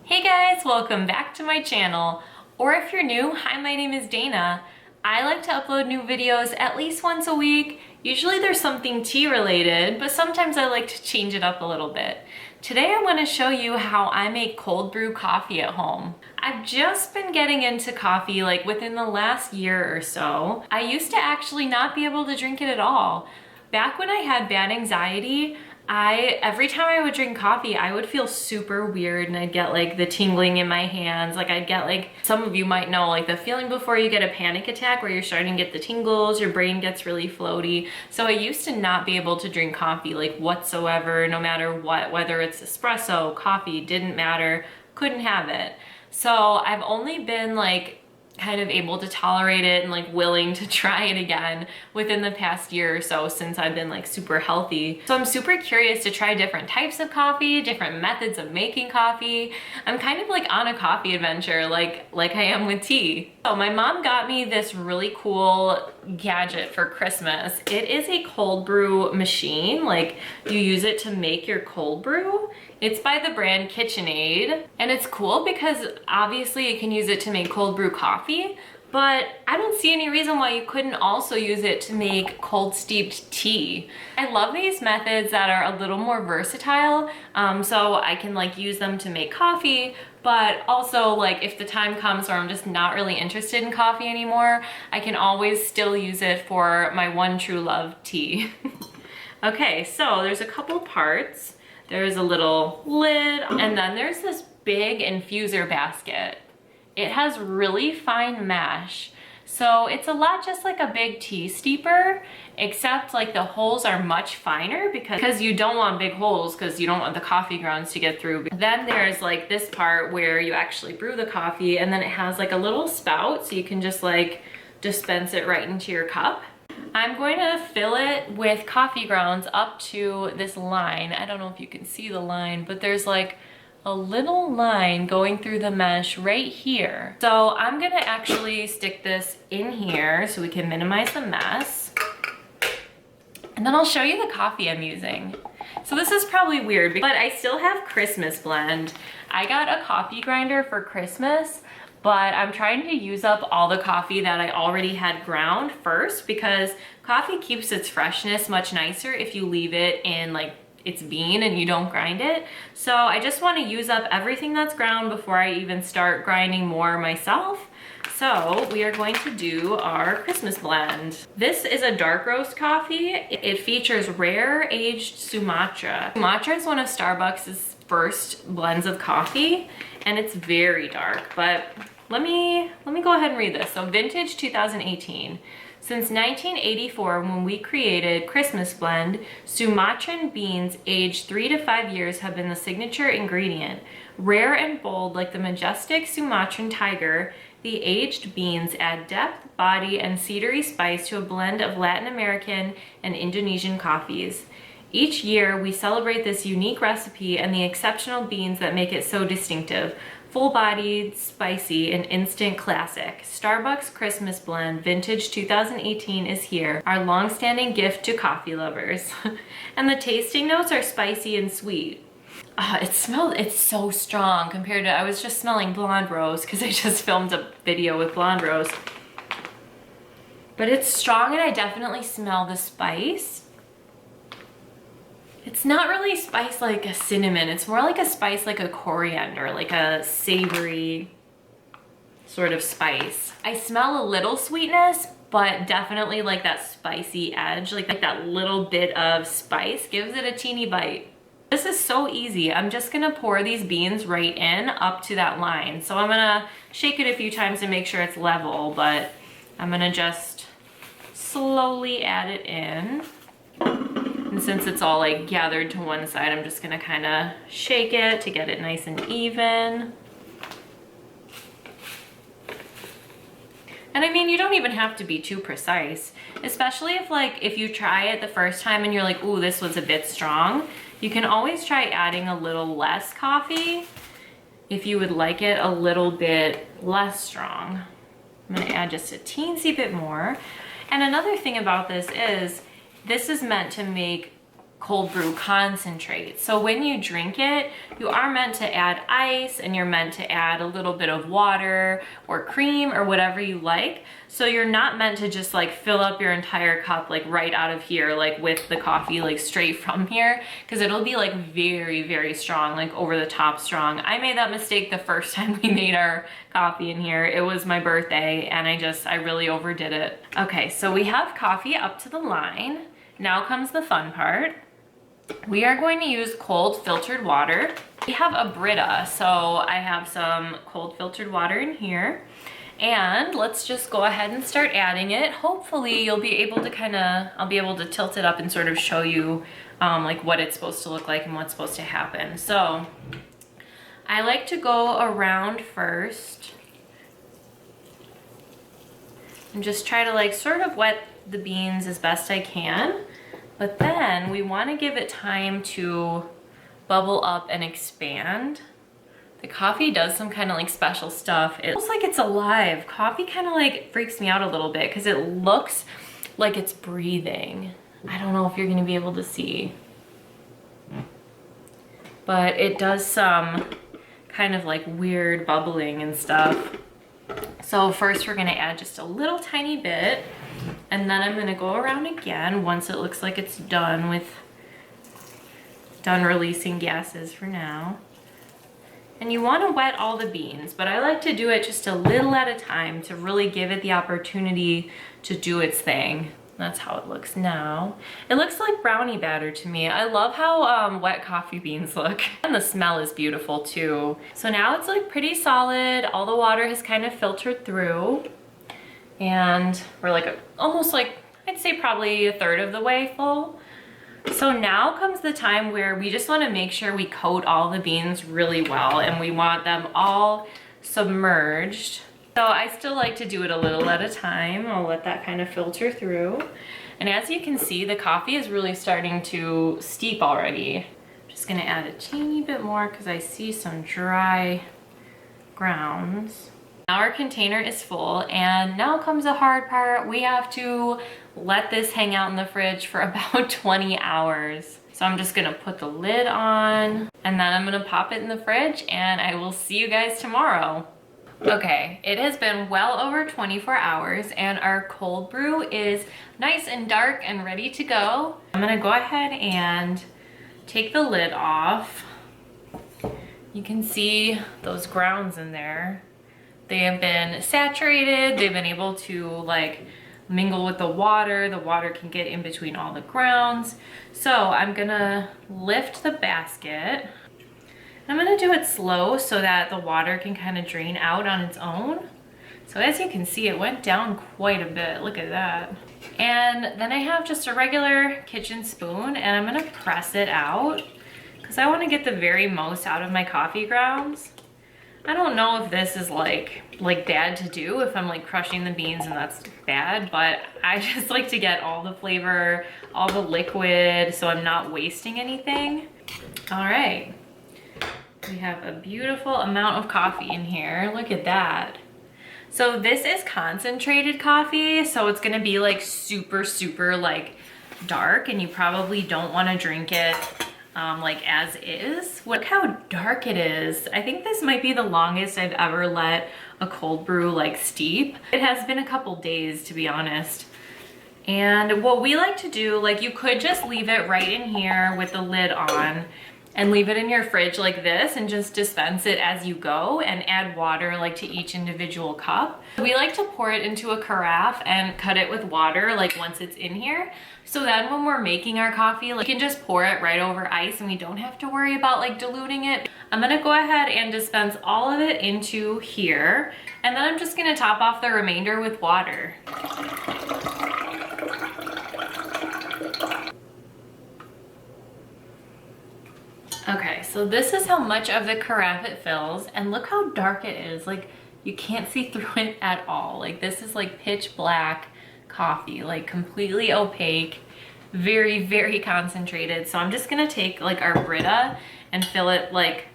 Hey guys, welcome back to my channel. Or if you're new, hi, my name is Dana. I like to upload new videos at least once a week. Usually there's something tea related, but sometimes I like to change it up a little bit. Today I'm going to show you how I make cold brew coffee at home. I've just been getting into coffee like within the last year or so. I used to actually not be able to drink it at all. Back when I had bad anxiety, every time I would drink coffee, I would feel super weird and I'd get like the tingling in my hands. Like I'd get like, some of you might know, like the feeling before you get a panic attack where you're starting to get the tingles, your brain gets really floaty. So I used to not be able to drink coffee like whatsoever, no matter what, whether it's espresso, coffee, didn't matter, couldn't have it. So I've only been like kind of able to tolerate it and like willing to try it again within the past year or so since I've been like super healthy. So I'm super curious to try different types of coffee, different methods of making coffee. I'm kind of like on a coffee adventure like I am with tea. So my mom got me this really cool gadget for Christmas. It is a cold brew machine. Like you use it to make your cold brew. It's by the brand KitchenAid, and it's cool because obviously you can use it to make cold brew coffee, but I don't see any reason why you couldn't also use it to make cold steeped tea. I love these methods that are a little more versatile, so I can like use them to make coffee, but also like if the time comes where I'm just not really interested in coffee anymore, I can always still use it for my one true love, tea. Okay, so there's a couple parts. There's a little lid, and then there's this big infuser basket. It has really fine mesh, so it's a lot just like a big tea steeper, except like the holes are much finer because you don't want big holes because you don't want the coffee grounds to get through. Then there's like this part where you actually brew the coffee, and then it has like a little spout so you can just like dispense it right into your cup. I'm going to fill it with coffee grounds up to this line. I don't know if you can see the line, but there's like a little line going through the mesh right here. So I'm gonna actually stick this in here so we can minimize the mess. And then I'll show you the coffee I'm using. So this is probably weird, but I still have Christmas blend. I got a coffee grinder for Christmas, but I'm trying to use up all the coffee that I already had ground first because coffee keeps its freshness much nicer if you leave it in like its bean and you don't grind it. So I just want to use up everything that's ground before I even start grinding more myself. So we are going to do our Christmas blend. This is a dark roast coffee. It features rare aged Sumatra. Sumatra is one of Starbucks' first blends of coffee, and it's very dark, but let me go ahead and read this. So vintage 2018. Since 1984, when we created Christmas Blend, Sumatran beans aged 3 to 5 years have been the signature ingredient. Rare and bold like the majestic Sumatran tiger, the aged beans add depth, body, and cedary spice to a blend of Latin American and Indonesian coffees. Each year, we celebrate this unique recipe and the exceptional beans that make it so distinctive. Full-bodied, spicy, and instant classic. Starbucks Christmas Blend Vintage 2018 is here, our long-standing gift to coffee lovers. And the tasting notes are spicy and sweet. It's so strong compared to, I was just smelling blonde rose because I just filmed a video with blonde rose. But it's strong, and I definitely smell the spice. It's not really spice like a cinnamon. It's more like a spice like a coriander, like a savory sort of spice. I smell a little sweetness, but definitely like that spicy edge, like that little bit of spice gives it a teeny bite. This is so easy. I'm just gonna pour these beans right in up to that line. So I'm gonna shake it a few times to make sure it's level, but I'm gonna just slowly add it in. And since it's all like gathered to one side, I'm just gonna kind of shake it to get it nice and even. And I mean, you don't even have to be too precise, especially if you try it the first time and you're like, ooh, this was a bit strong. You can always try adding a little less coffee if you would like it a little bit less strong. I'm gonna add just a teensy bit more. And another thing about this is meant to make cold brew concentrate. So when you drink it, you are meant to add ice and you're meant to add a little bit of water or cream or whatever you like. So you're not meant to just like fill up your entire cup like right out of here, like with the coffee like straight from here, because it'll be like very, very strong, like over the top strong. I made that mistake the first time we made our coffee in here. It was my birthday and I really overdid it. Okay, so we have coffee up to the line. Now comes the fun part. We are going to use cold filtered water. We have a Brita, so I have some cold filtered water in here. And let's just go ahead and start adding it. Hopefully you'll be able to I'll be able to tilt it up and sort of show you like what it's supposed to look like and what's supposed to happen. So I like to go around first and just try to like sort of wet the beans as best I can. But then we want to give it time to bubble up and expand. The coffee does some kind of like special stuff. It looks like it's alive. Coffee kind of like freaks me out a little bit because it looks like it's breathing. I don't know if you're going to be able to see. But it does some kind of like weird bubbling and stuff. So first we're going to add just a little tiny bit. And then I'm gonna go around again once it looks like it's done releasing gases for now. And you wanna wet all the beans, but I like to do it just a little at a time to really give it the opportunity to do its thing. That's how it looks now. It looks like brownie batter to me. I love how wet coffee beans look. And the smell is beautiful too. So now it's like pretty solid. All the water has kind of filtered through. And we're like almost like, I'd say probably a third of the way full. So now comes the time where we just want to make sure we coat all the beans really well and we want them all submerged. So I still like to do it a little at a time. I'll let that kind of filter through. And as you can see, the coffee is really starting to steep already. I'm just gonna add a teeny bit more because I see some dry grounds. Now our container is full and now comes the hard part. We have to let this hang out in the fridge for about 20 hours. So I'm just gonna put the lid on and then I'm gonna pop it in the fridge and I will see you guys tomorrow. Okay, it has been well over 24 hours and our cold brew is nice and dark and ready to go. I'm gonna go ahead and take the lid off. You can see those grounds in there. They have been saturated. They've been able to like mingle with the water. The water can get in between all the grounds. So I'm gonna lift the basket. I'm gonna do it slow so that the water can kind of drain out on its own. So as you can see, it went down quite a bit. Look at that. And then I have just a regular kitchen spoon and I'm gonna press it out because I wanna get the very most out of my coffee grounds. I don't know if this is like bad to do if I'm like crushing the beans and that's bad, but I just like to get all the flavor, all the liquid, so I'm not wasting anything. All right, we have a beautiful amount of coffee in here. Look at that. So this is concentrated coffee, so it's gonna be like super, super like dark and you probably don't wanna drink it like as is. Look how dark it is. I think this might be the longest I've ever let a cold brew like steep. It has been a couple days to be honest. And what we like to do, like you could just leave it right in here with the lid on and leave it in your fridge like this and just dispense it as you go and add water like to each individual cup. We like to pour it into a carafe and cut it with water like once it's in here. So then when we're making our coffee, like, we can just pour it right over ice and we don't have to worry about like diluting it. I'm gonna go ahead and dispense all of it into here. And then I'm just gonna top off the remainder with water. Okay, so this is how much of the carafe it fills and look how dark it is. Like you can't see through it at all. Like this is like pitch black coffee, like completely opaque, very, very concentrated. So I'm just gonna take like our Brita and fill it like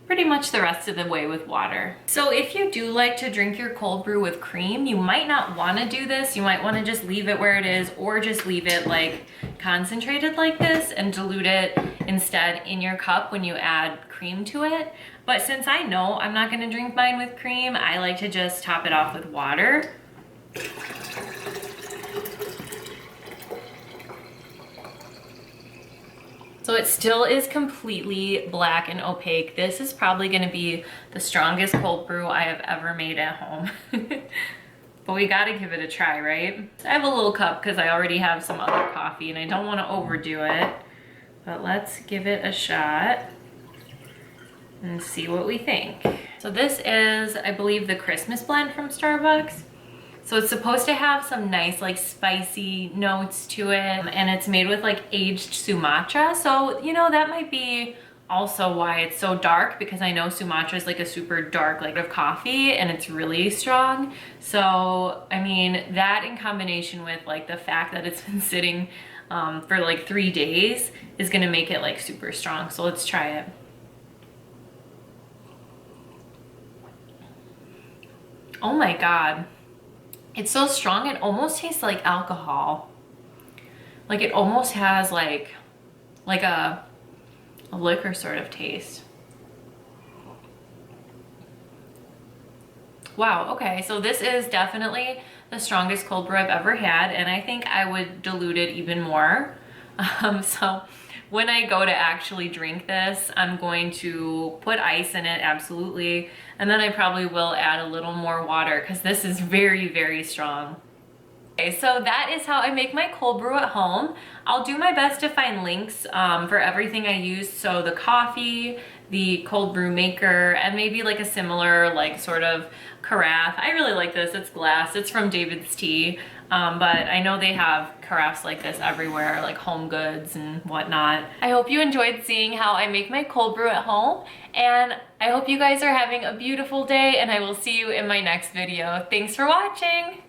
pretty much the rest of the way with water. So if you do like to drink your cold brew with cream, you might not want to do this. You might want to just leave it where it is, or just leave it like concentrated like this and dilute it instead in your cup when you add cream to it. But since I know I'm not going to drink mine with cream, I like to just top it off with water. So it still is completely black and opaque. This is probably gonna be the strongest cold brew I have ever made at home. But we gotta give it a try, right? I have a little cup because I already have some other coffee and I don't wanna overdo it. But let's give it a shot and see what we think. So this is, I believe, the Christmas blend from Starbucks. So it's supposed to have some nice like spicy notes to it, and it's made with like aged Sumatra. So, you know, that might be also why it's so dark, because I know Sumatra is like a super dark like of coffee and it's really strong. So, I mean, that in combination with like the fact that it's been sitting for like 3 days is gonna make it like super strong. So let's try it. Oh my God. It's so strong, it almost tastes like alcohol. Like it almost has like a liquor sort of taste. Wow, okay, so this is definitely the strongest cold brew I've ever had, and I think I would dilute it even more. So when I go to actually drink this, I'm going to put ice in it, absolutely. And then I probably will add a little more water because this is very, very strong. Okay, so that is how I make my cold brew at home. I'll do my best to find links for everything I use. So the coffee, the cold brew maker, and maybe like a similar like sort of carafe. I really like this, it's glass, it's from David's Tea. But I know they have carafes like this everywhere, like Home Goods and whatnot. I hope you enjoyed seeing how I make my cold brew at home, and I hope you guys are having a beautiful day, and I will see you in my next video. Thanks for watching!